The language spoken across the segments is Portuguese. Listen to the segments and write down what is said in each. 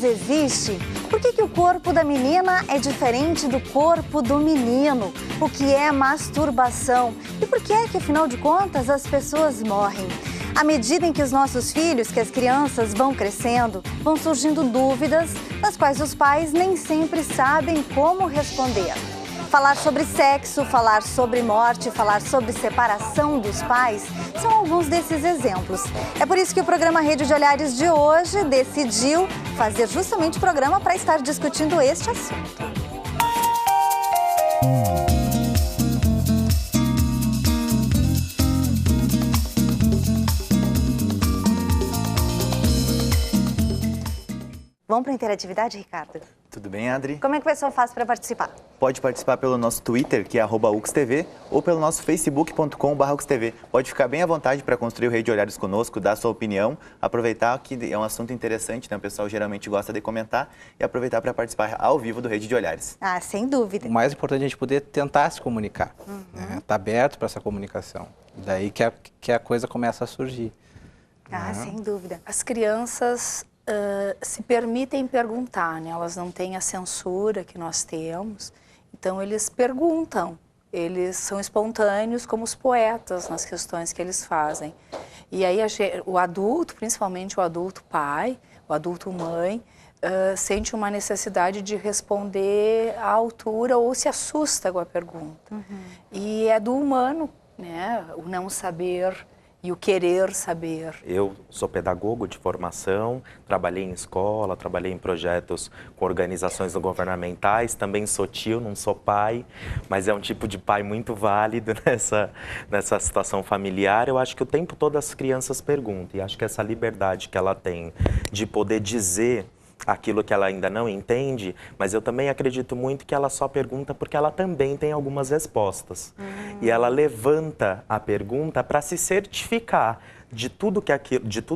Deus existe? Por que o corpo da menina é diferente do corpo do menino? O que é masturbação? E por que é que, afinal de contas, as pessoas morrem? À medida em que os nossos filhos, que as crianças vão crescendo, vão surgindo dúvidas, das quais os pais nem sempre sabem como responder. Falar sobre sexo, falar sobre morte, falar sobre separação dos pais são alguns desses exemplos. É por isso que o programa Rede de Olhares de hoje decidiu fazer justamente o programa para estar discutindo este assunto. Vamos para a interatividade, Ricardo? Tudo bem, Adri? Como é que o pessoal faz para participar? Pode participar pelo nosso Twitter, que é @UXTV, ou pelo nosso facebook.com/UXTV. Pode ficar bem à vontade para construir o Rede de Olhares conosco, dar sua opinião, aproveitar que é um assunto interessante, né? O pessoal geralmente gosta de comentar e aproveitar para participar ao vivo do Rede de Olhares. Ah, sem dúvida. O mais importante é a gente poder tentar se comunicar, né? Tá aberto para essa comunicação. Daí que a coisa começa a surgir. Ah, sem dúvida. As crianças se permitem perguntar, né? Elas não têm a censura que nós temos, então eles perguntam, eles são espontâneos como os poetas nas questões que eles fazem. E aí o adulto, principalmente o adulto pai, o adulto mãe, sente uma necessidade de responder à altura ou se assusta com a pergunta. E é do humano, né? O não saber e o querer saber. Eu sou pedagogo de formação, trabalhei em escola, trabalhei em projetos com organizações não governamentais, também sou tio, não sou pai, mas é um tipo de pai muito válido nessa situação familiar. Eu acho que o tempo todo as crianças perguntam, e acho que essa liberdade que ela tem de poder dizer aquilo que ela ainda não entende, mas eu também acredito muito que ela só pergunta porque ela também tem algumas respostas. E ela levanta a pergunta para se certificar de tudo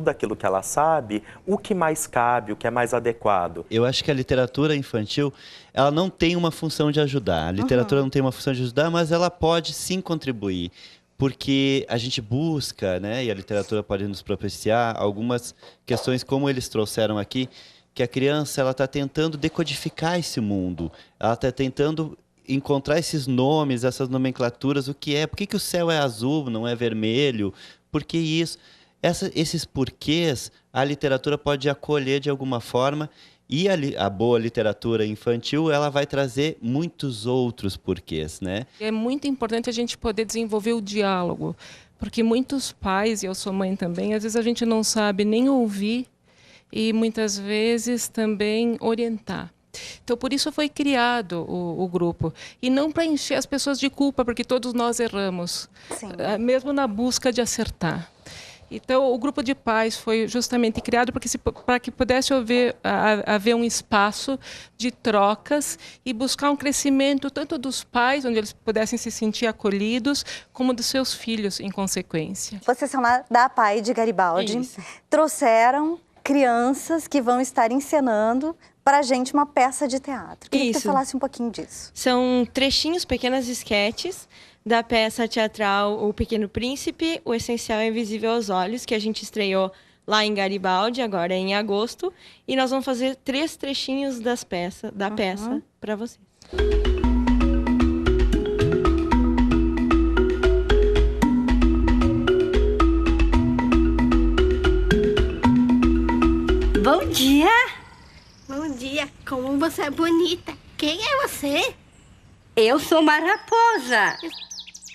aquilo que ela sabe, o que mais cabe, o que é mais adequado. Eu acho que a literatura infantil, ela não tem uma função de ajudar. A literatura não tem uma função de ajudar, mas ela pode sim contribuir. Porque a gente busca, né, e a literatura pode nos propiciar algumas questões como eles trouxeram aqui, que a criança ela está tentando decodificar esse mundo, ela está tentando encontrar esses nomes, essas nomenclaturas, o que é, por que o céu é azul, não é vermelho, por que isso? Esses porquês a literatura pode acolher de alguma forma e a boa literatura infantil ela vai trazer muitos outros porquês, né? É muito importante a gente poder desenvolver o diálogo, porque muitos pais, e eu sou mãe também, às vezes a gente não sabe nem ouvir e muitas vezes também orientar. Então, por isso foi criado o grupo. E não para encher as pessoas de culpa, porque todos nós erramos, mesmo na busca de acertar. Então, o grupo de pais foi justamente criado para que pudesse haver um espaço de trocas e buscar um crescimento tanto dos pais, onde eles pudessem se sentir acolhidos, como dos seus filhos, em consequência. Vocês são lá da APAE de Garibaldi, trouxeram crianças que vão estar encenando para a gente uma peça de teatro. Queria que você falasse um pouquinho disso. São trechinhos, pequenas esquetes da peça teatral O Pequeno Príncipe, O Essencial é Invisível aos Olhos, que a gente estreou lá em Garibaldi, agora em agosto. E nós vamos fazer 3 trechinhos da peça para vocês. Bom dia! Bom dia! Como você é bonita! Quem é você? Eu sou uma raposa!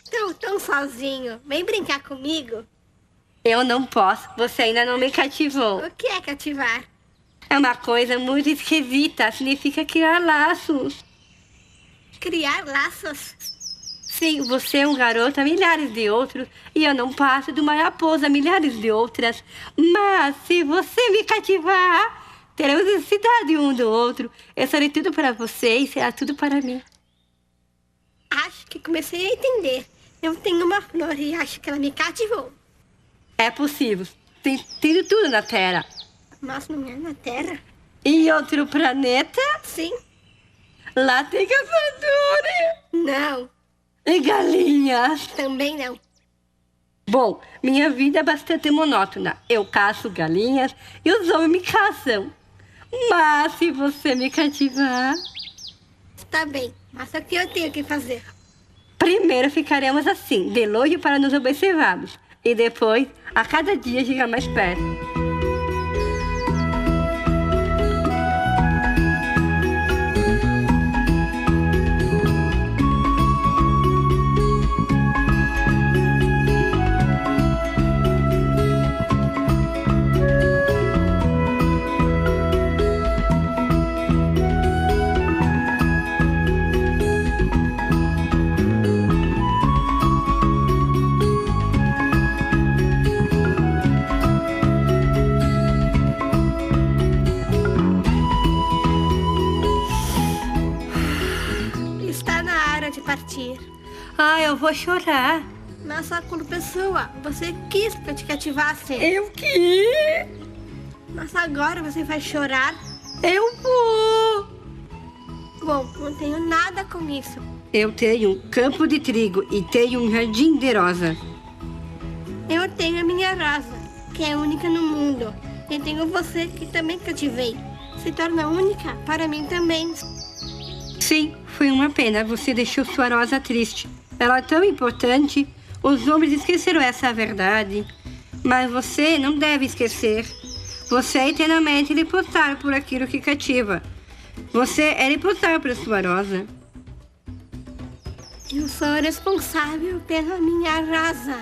Estou tão sozinho. Vem brincar comigo? Eu não posso. Você ainda não me cativou. O que é cativar? É uma coisa muito esquisita. Significa criar laços. Criar laços? Sim, você é um garoto a milhares de outros e eu não passo de uma raposa a milhares de outras. Mas se você me cativar, teremos necessidade um do outro. Eu serei tudo para você e será tudo para mim. Acho que comecei a entender. Eu tenho uma flor e acho que ela me cativou. É possível. Tem tudo na Terra. Mas não é na Terra? Em outro planeta? Sim. Lá tem caçadores. Não. E galinhas? Também não. Bom, minha vida é bastante monótona. Eu caço galinhas e os homens me caçam. Mas se você me cativar... Está bem, mas o que eu tenho que fazer? Primeiro ficaremos assim, de longe para nos observarmos. E depois, a cada dia, chegar mais perto. Eu vou chorar. Mas a culpa é sua. Você quis que eu te cativasse. Eu quis. Mas agora você vai chorar. Eu vou. Bom, não tenho nada com isso. Eu tenho um campo de trigo e tenho um jardim de rosa. Eu tenho a minha rosa, que é única no mundo. E tenho você, que também cativei. Se torna única para mim também. Sim, foi uma pena. Você deixou sua rosa triste. Ela é tão importante, os homens esqueceram essa verdade. Mas você não deve esquecer. Você é eternamente responsável por aquilo que cativa. Você é responsável por sua rosa. Eu sou responsável pela minha rosa.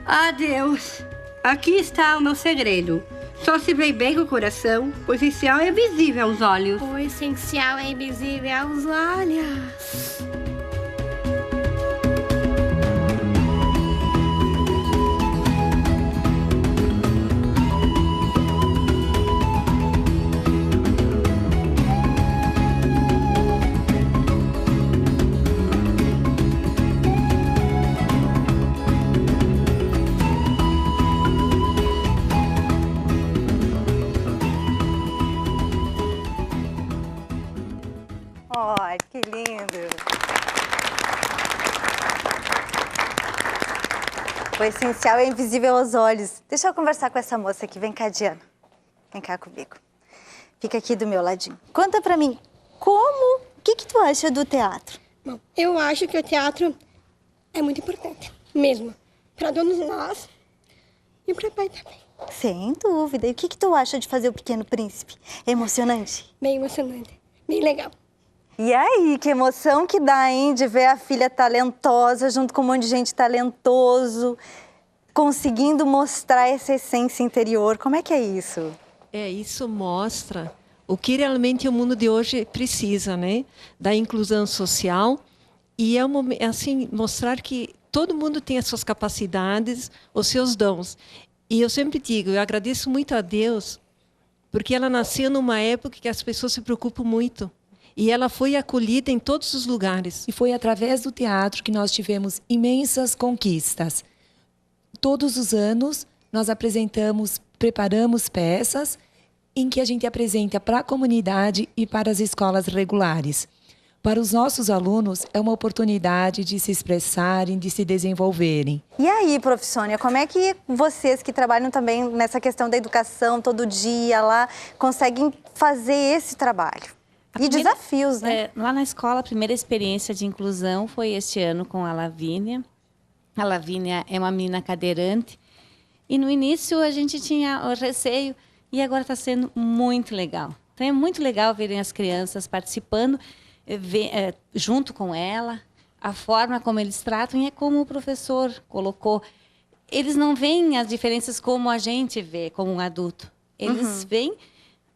Adeus. Aqui está o meu segredo. Só se vê bem com o coração, o essencial é visível aos olhos. O essencial é invisível aos olhos. Que lindo! O essencial é invisível aos olhos. Deixa eu conversar com essa moça aqui. Vem cá, Diana. Vem cá comigo. Fica aqui do meu ladinho. Conta pra mim, o que tu acha do teatro? Bom, eu acho que o teatro é muito importante, mesmo. Para todos nós e para o pai também. Sem dúvida. E o que tu acha de fazer o Pequeno Príncipe? É emocionante? Bem emocionante, bem legal. E aí, que emoção que dá, hein, de ver a filha talentosa junto com um monte de gente talentoso, conseguindo mostrar essa essência interior. Como é que é isso? Isso mostra o que realmente o mundo de hoje precisa, né? Da inclusão social e assim mostrar que todo mundo tem as suas capacidades, os seus dons. E eu sempre digo, eu agradeço muito a Deus, porque ela nasceu numa época que as pessoas se preocupam muito. E ela foi acolhida em todos os lugares. E foi através do teatro que nós tivemos imensas conquistas. Todos os anos, nós preparamos peças em que a gente apresenta para a comunidade e para as escolas regulares. Para os nossos alunos, é uma oportunidade de se expressarem, de se desenvolverem. E aí, prof. Sônia, como é que vocês que trabalham também nessa questão da educação todo dia lá, conseguem fazer esse trabalho? E desafios, né? Lá na escola, a primeira experiência de inclusão foi este ano com a Lavínia. A Lavínia é uma menina cadeirante. E no início a gente tinha o receio e agora está sendo muito legal. Então é muito legal verem as crianças participando junto com ela. A forma como eles tratam e é como o professor colocou. Eles não veem as diferenças como a gente vê, como um adulto. Eles veem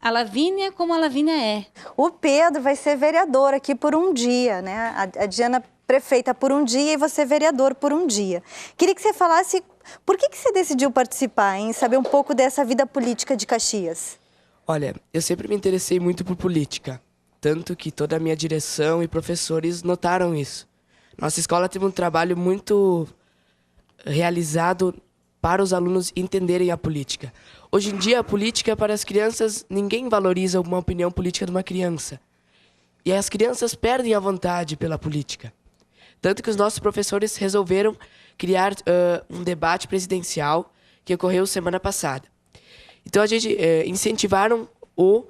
a Lavínia como a Lavínia é. O Pedro vai ser vereador aqui por um dia, né? A Diana prefeita por um dia e você vereador por um dia. Queria que você falasse por que você decidiu participar, hein? Saber um pouco dessa vida política de Caxias. Olha, eu sempre me interessei muito por política. Tanto que toda a minha direção e professores notaram isso. Nossa escola teve um trabalho muito realizado para os alunos entenderem a política. Hoje em dia, a política para as crianças, ninguém valoriza uma opinião política de uma criança. E as crianças perdem a vontade pela política. Tanto que os nossos professores resolveram criar um debate presidencial que ocorreu semana passada. Então, a gente incentivaram o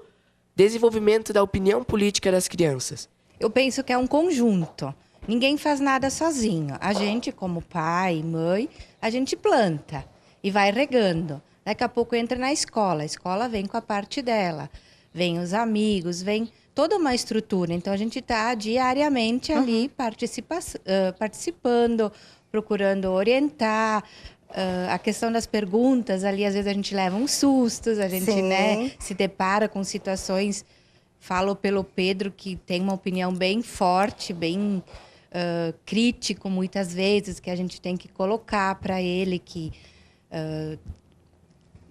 desenvolvimento da opinião política das crianças? Eu penso que é um conjunto. Ninguém faz nada sozinho. A gente, como pai, mãe, a gente planta e vai regando. Daqui a pouco entra na escola. A escola vem com a parte dela. Vem os amigos, vem toda uma estrutura. Então, a gente está diariamente ali participando, procurando orientar. A questão das perguntas, ali, às vezes a gente leva uns sustos, a gente se depara com situações. Falo pelo Pedro, que tem uma opinião bem forte, bem crítico, muitas vezes, que a gente tem que colocar para ele que...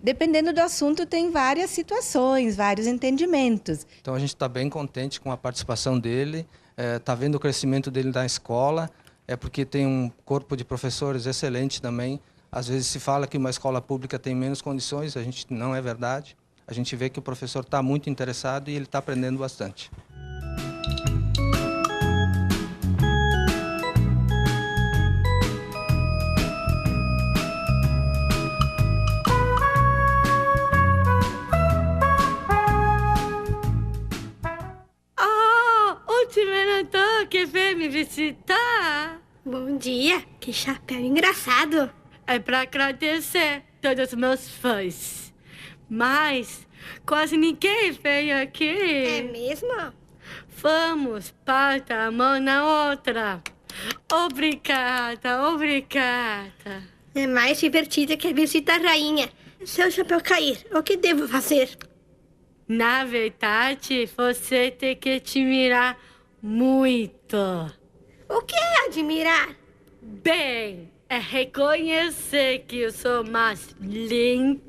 dependendo do assunto, tem várias situações, vários entendimentos. Então, a gente está bem contente com a participação dele, está vendo o crescimento dele na escola, porque tem um corpo de professores excelente também. Às vezes se fala que uma escola pública tem menos condições, não é verdade. A gente vê que o professor está muito interessado e ele está aprendendo bastante. Que veio me visitar. Bom dia, que chapéu engraçado. É para agradecer todos os meus fãs. Mas quase ninguém veio aqui. É mesmo? Vamos, bata a mão na outra. Obrigada, obrigada. É mais divertida que a visita à rainha. Se o chapéu cair, o que devo fazer? Na verdade, você tem que admirar muito. O que é admirar? Bem, é reconhecer que eu sou mais linda,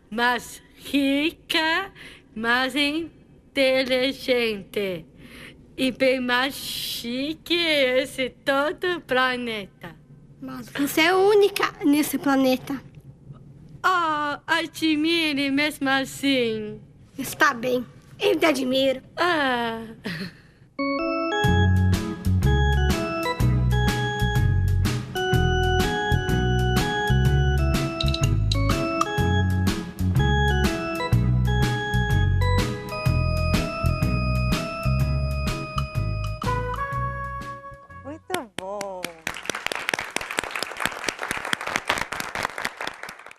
mais rica, mais inteligente e bem mais chique que esse todo planeta. Mas você é única nesse planeta. Oh, admire mesmo assim. Está bem. Eu te admiro. Muito bom.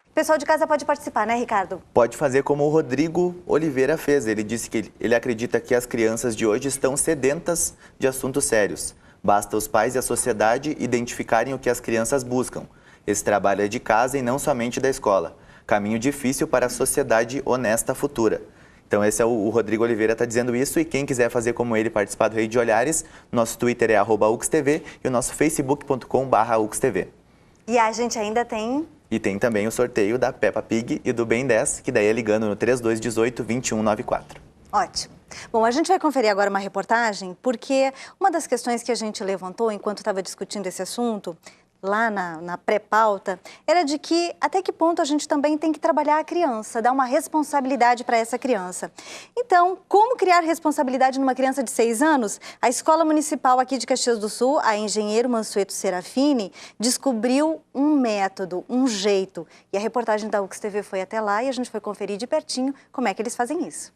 O pessoal de casa pode participar, né, Ricardo? Pode fazer como o Rodrigo Oliveira fez. Ele disse que ele acredita que as crianças de hoje estão sedentas de assuntos sérios. Basta os pais e a sociedade identificarem o que as crianças buscam. Esse trabalho é de casa e não somente da escola. Caminho difícil para a sociedade honesta futura. Então esse é o Rodrigo Oliveira está dizendo isso, e quem quiser fazer como ele, participar do Rede de Olhares, nosso Twitter é @UXTV e o nosso facebook.com/UXTV. E a gente ainda tem... E tem também o sorteio da Peppa Pig e do Ben 10, que daí é ligando no 3218-2194. Ótimo. Bom, a gente vai conferir agora uma reportagem, porque uma das questões que a gente levantou enquanto estava discutindo esse assunto, lá na pré-pauta, era de que até que ponto a gente também tem que trabalhar a criança, dar uma responsabilidade para essa criança. Então, como criar responsabilidade numa criança de 6 anos? A Escola Municipal aqui de Caxias do Sul, a Engenheiro Mansueto Serafini, descobriu um método, um jeito. E a reportagem da UXTV foi até lá e a gente foi conferir de pertinho como é que eles fazem isso.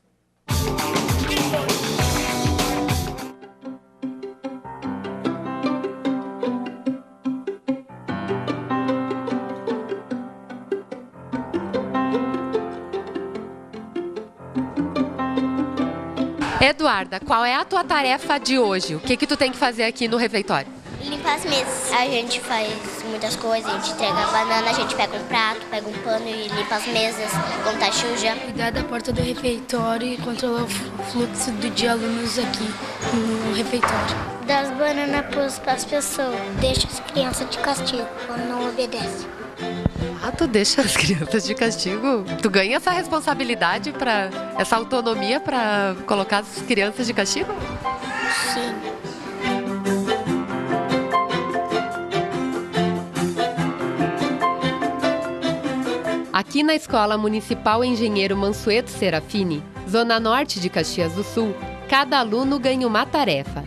Eduarda, qual é a tua tarefa de hoje? O que tu tem que fazer aqui no refeitório? Limpar as mesas. A gente faz muitas coisas, a gente entrega a banana, a gente pega um prato, pega um pano e limpa as mesas, quando tá suja. Cuidar da porta do refeitório e controlar o fluxo de alunos aqui no refeitório. Dar as bananas para as pessoas, deixa as crianças de castigo quando não obedecem. Ah, tu deixa as crianças de castigo? Tu ganha essa responsabilidade, essa autonomia para colocar as crianças de castigo? Sim. Aqui na Escola Municipal Engenheiro Mansueto Serafini, Zona Norte de Caxias do Sul, cada aluno ganha uma tarefa.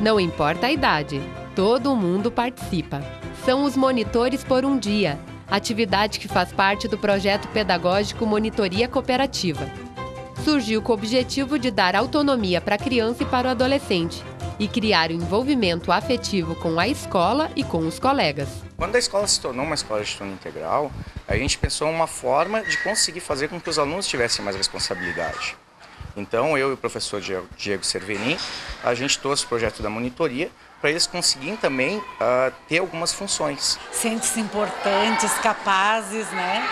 Não importa a idade, todo mundo participa. São os monitores por um dia, atividade que faz parte do projeto pedagógico Monitoria Cooperativa. surgiu com o objetivo de dar autonomia para a criança e para o adolescente e criar o envolvimento afetivo com a escola e com os colegas. Quando a escola se tornou uma escola de turno integral, a gente pensou em uma forma de conseguir fazer com que os alunos tivessem mais responsabilidade. Então, eu e o professor Diego Cerverin, a gente trouxe o projeto da monitoria para eles conseguirem também ter algumas funções. Sentem-se importantes, capazes, né?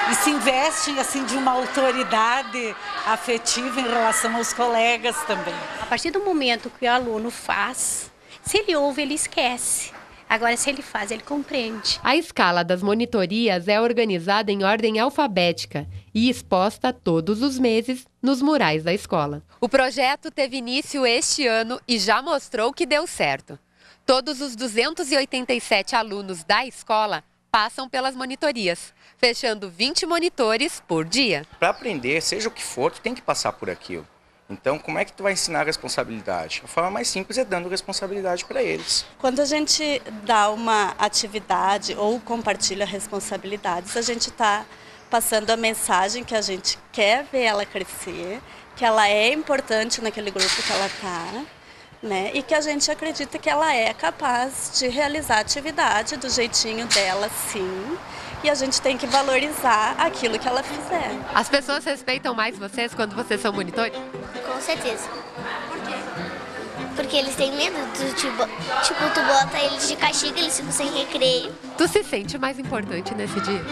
E se investem assim, de uma autoridade afetiva em relação aos colegas também. A partir do momento que o aluno faz, se ele ouve, ele esquece. Agora, se ele faz, ele compreende. A escala das monitorias é organizada em ordem alfabética e exposta todos os meses nos murais da escola. O projeto teve início este ano e já mostrou que deu certo. Todos os 287 alunos da escola passam pelas monitorias, fechando 20 monitores por dia. Para aprender, seja o que for, tu tem que passar por aquilo. Então, como é que tu vai ensinar a responsabilidade? A forma mais simples é dando responsabilidade para eles. Quando a gente dá uma atividade ou compartilha responsabilidades, a gente está passando a mensagem que a gente quer ver ela crescer, que ela é importante naquele grupo que ela está, né? E que a gente acredita que ela é capaz de realizar a atividade do jeitinho dela, sim. E a gente tem que valorizar aquilo que ela fizer. As pessoas respeitam mais vocês quando vocês são monitores? Com certeza. Por quê? Porque eles têm medo, tipo, tu bota eles de castigo, eles ficam sem recreio. Tu se sente mais importante nesse dia?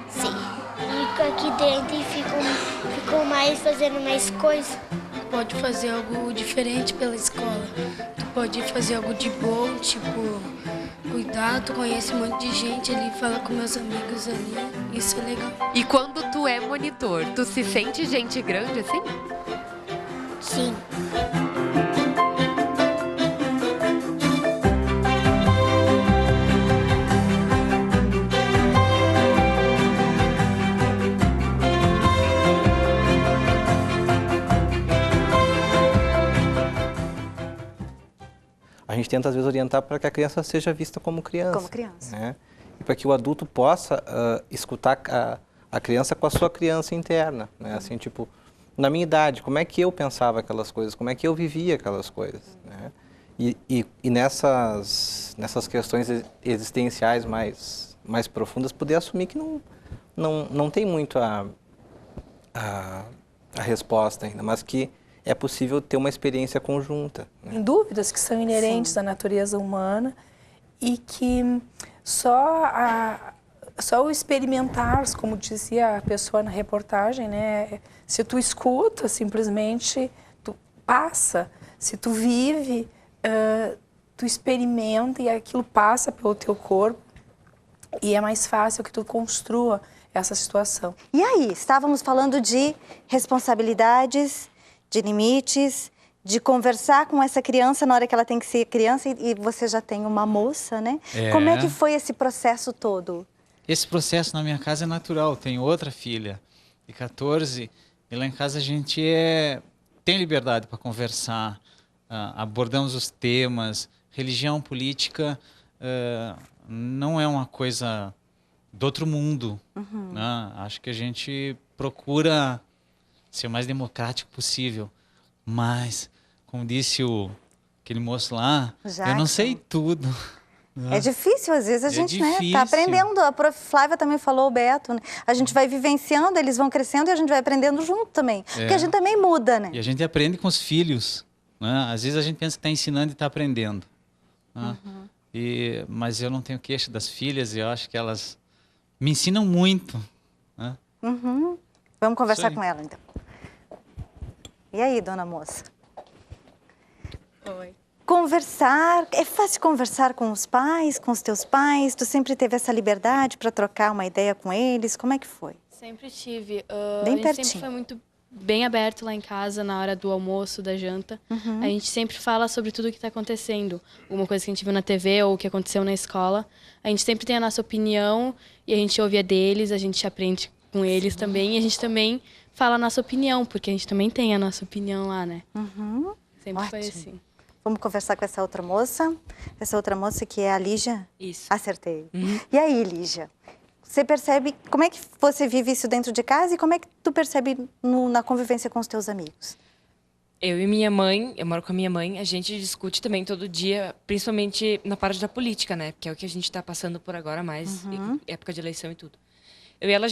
Sim. Fico aqui dentro e ficam mais fazendo mais coisas. Pode fazer algo diferente pela escola. Tu pode fazer algo de bom, tipo, cuidar, tu conhece um monte de gente ali, fala com meus amigos ali, isso é legal. E quando tu é monitor, tu se sente gente grande assim? Sim. A gente tenta, às vezes, orientar para que a criança seja vista como criança. Como criança. Né? E para que o adulto possa escutar a criança com a sua criança interna. Né? Assim, tipo, na minha idade, como é que eu pensava aquelas coisas? Como é que eu vivia aquelas coisas? Né? E nessas questões existenciais mais profundas, poder assumir que não tem muito a resposta ainda, mas que é possível ter uma experiência conjunta. Né? Em dúvidas que são inerentes à natureza humana e que só o experimentar, como dizia a pessoa na reportagem, né? Se tu escuta, simplesmente tu passa. Se tu vive, tu experimenta e aquilo passa pelo teu corpo e é mais fácil que tu construa essa situação. E aí, estávamos falando de responsabilidades, de limites, de conversar com essa criança na hora que ela tem que ser criança e você já tem uma moça, né? Como é que foi esse processo todo? Esse processo na minha casa é natural. Tenho outra filha de 14 e lá em casa a gente tem liberdade para conversar, abordamos os temas. Religião, política não é uma coisa do outro mundo. Uhum. Né? Acho que a gente procura ser o mais democrático possível. Mas, como disse aquele moço lá, eu não sei tudo. É difícil, às vezes a gente difícil. Tá aprendendo. A prof. Flávia também falou, o Beto, né? A gente vai vivenciando, eles vão crescendo e a gente vai aprendendo junto também. Porque a gente também muda, né? E a gente aprende com os filhos. Né? Às vezes a gente pensa que está ensinando e está aprendendo. Né? Uhum. Mas eu não tenho queixa das filhas e eu acho que elas me ensinam muito. Né? Uhum. Vamos conversar com ela, então. E aí, dona moça? Oi. Conversar, é fácil conversar com os pais, com os teus pais? Tu sempre teve essa liberdade para trocar uma ideia com eles? Como é que foi? Sempre tive. Bem a gente pertinho. sempre foi muito bem aberto lá em casa, na hora do almoço, da janta. Uhum. A gente sempre fala sobre tudo o que está acontecendo. Alguma coisa que a gente viu na TV ou o que aconteceu na escola. A gente sempre tem a nossa opinião e a gente ouve a deles, a gente aprende com eles também. E a gente também fala a nossa opinião, porque a gente também tem a nossa opinião lá, né? Uhum. Sempre Ótimo. foi assim. Vamos conversar com essa outra moça. Essa outra moça que é a Lígia? Isso. Acertei. Uhum. E aí, Lígia? você percebe, como é que você vive isso dentro de casa e como é que tu percebe na convivência com os teus amigos? Eu e minha mãe, eu moro com a minha mãe, a gente discute também todo dia, principalmente na parte da política, né? Que é o que a gente está passando por agora mais, época de eleição e tudo. Eu e ela,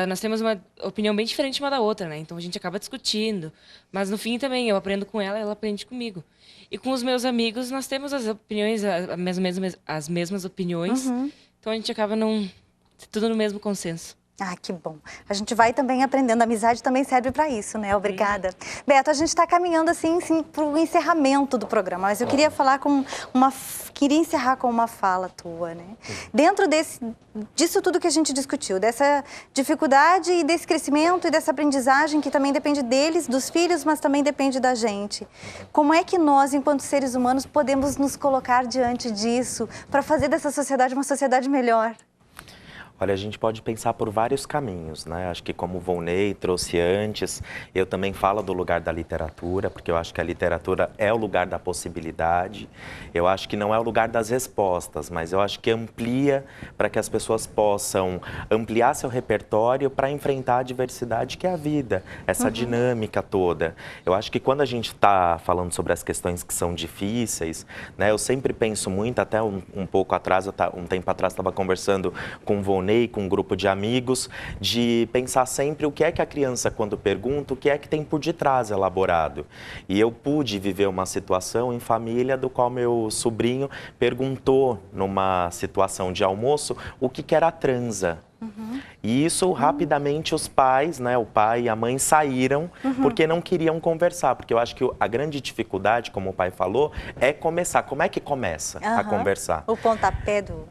nós temos uma opinião bem diferente uma da outra, né? Então a gente acaba discutindo, mas no fim também eu aprendo com ela, ela aprende comigo. E com os meus amigos nós temos as opiniões, as mesmas opiniões, então a gente acaba tudo no mesmo consenso. Ah, que bom. A gente vai também aprendendo, a amizade também serve para isso, né? Obrigada. Beto, a gente está caminhando assim para o encerramento do programa, mas eu queria queria encerrar com uma fala tua, né? Dentro disso tudo que a gente discutiu, dessa dificuldade e desse crescimento e dessa aprendizagem que também depende deles, dos filhos, mas também depende da gente. Como é que nós, enquanto seres humanos, podemos nos colocar diante disso para fazer dessa sociedade uma sociedade melhor? Olha, a gente pode pensar por vários caminhos, né? Acho que como o Volney trouxe antes, eu também falo do lugar da literatura, porque eu acho que a literatura é o lugar da possibilidade. Eu acho que não é o lugar das respostas, mas eu acho que amplia para que as pessoas possam ampliar seu repertório para enfrentar a diversidade que é a vida, essa dinâmica toda. Eu acho que quando a gente está falando sobre as questões que são difíceis, né? Eu sempre penso muito, até um pouco atrás, um tempo atrás, estava conversando com o Volney, com um grupo de amigos, de pensar sempre o que é que a criança, quando pergunta, o que é que tem por detrás elaborado. E eu pude viver uma situação em família do qual meu sobrinho perguntou, numa situação de almoço, o que era a transa. E isso, rapidamente, os pais, né, o pai e a mãe saíram porque não queriam conversar. Porque eu acho que a grande dificuldade, como o pai falou, é começar. Como é que começa a conversar? O pontapé do...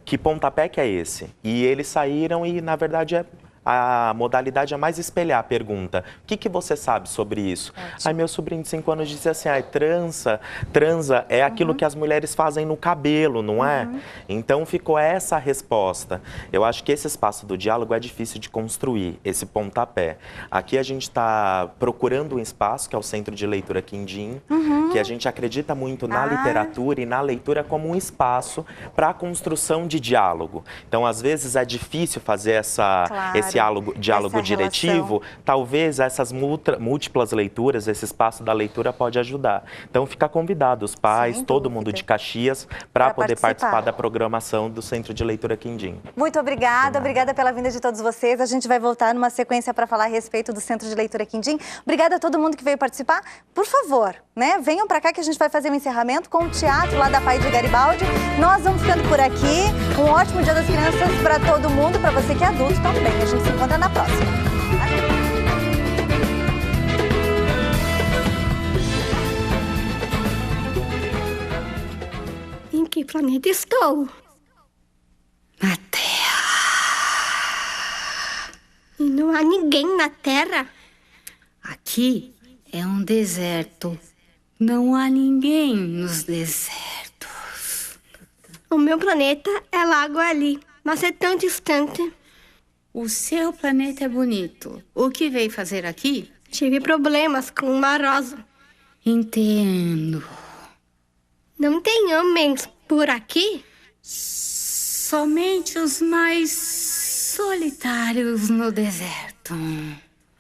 Que pontapé que é esse? E eles saíram e, na verdade, a modalidade é mais espelhar a pergunta. O que você sabe sobre isso? Aí meu sobrinho de 5 anos disse assim, transa é aquilo que as mulheres fazem no cabelo, não é? Então ficou essa a resposta. Eu acho que esse espaço do diálogo é difícil de construir, esse pontapé. Aqui a gente está procurando um espaço, que é o Centro de Leitura Quindim, que a gente acredita muito na literatura e na leitura como um espaço para a construção de diálogo. Então, às vezes, é difícil fazer esse diálogo diretivo, talvez essas múltiplas leituras, esse espaço da leitura pode ajudar. Então, fica convidado os pais, todo mundo de Caxias, para poder participar da programação do Centro de Leitura Quindim. Muito obrigada pela vinda de todos vocês. A gente vai voltar numa sequência para falar a respeito do Centro de Leitura Quindim. Obrigada a todo mundo que veio participar. Por favor, né, venham para cá que a gente vai fazer um encerramento com o teatro lá da Pai de Garibaldi. Nós vamos ficando por aqui. Um ótimo Dia das Crianças para todo mundo, para você que é adulto também. A gente se encontra na próxima. Em que planeta estou? Na Terra. E não há ninguém na Terra? Aqui é um deserto. Não há ninguém nos desertos. O meu planeta é Lago ali, mas é tão distante. O seu planeta é bonito. O que veio fazer aqui? Tive problemas com uma rosa. Entendo. Não tem homens por aqui? Somente os mais solitários no deserto.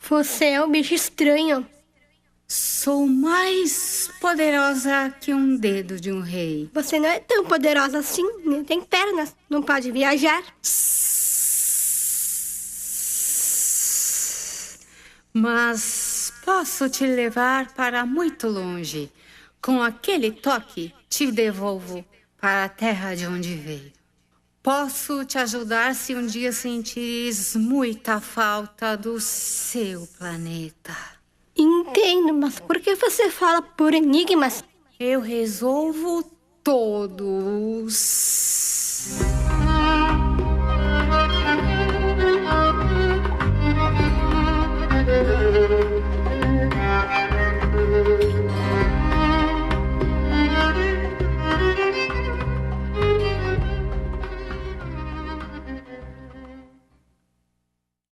Você é um bicho estranho. Sou mais poderosa que um dedo de um rei. Você não é tão poderosa assim, nem tem pernas. Não pode viajar. Mas posso te levar para muito longe. Com aquele toque, te devolvo para a terra de onde veio. Posso te ajudar se um dia sentires muita falta do seu planeta. Entendo, mas por que você fala por enigmas? Eu resolvo todos.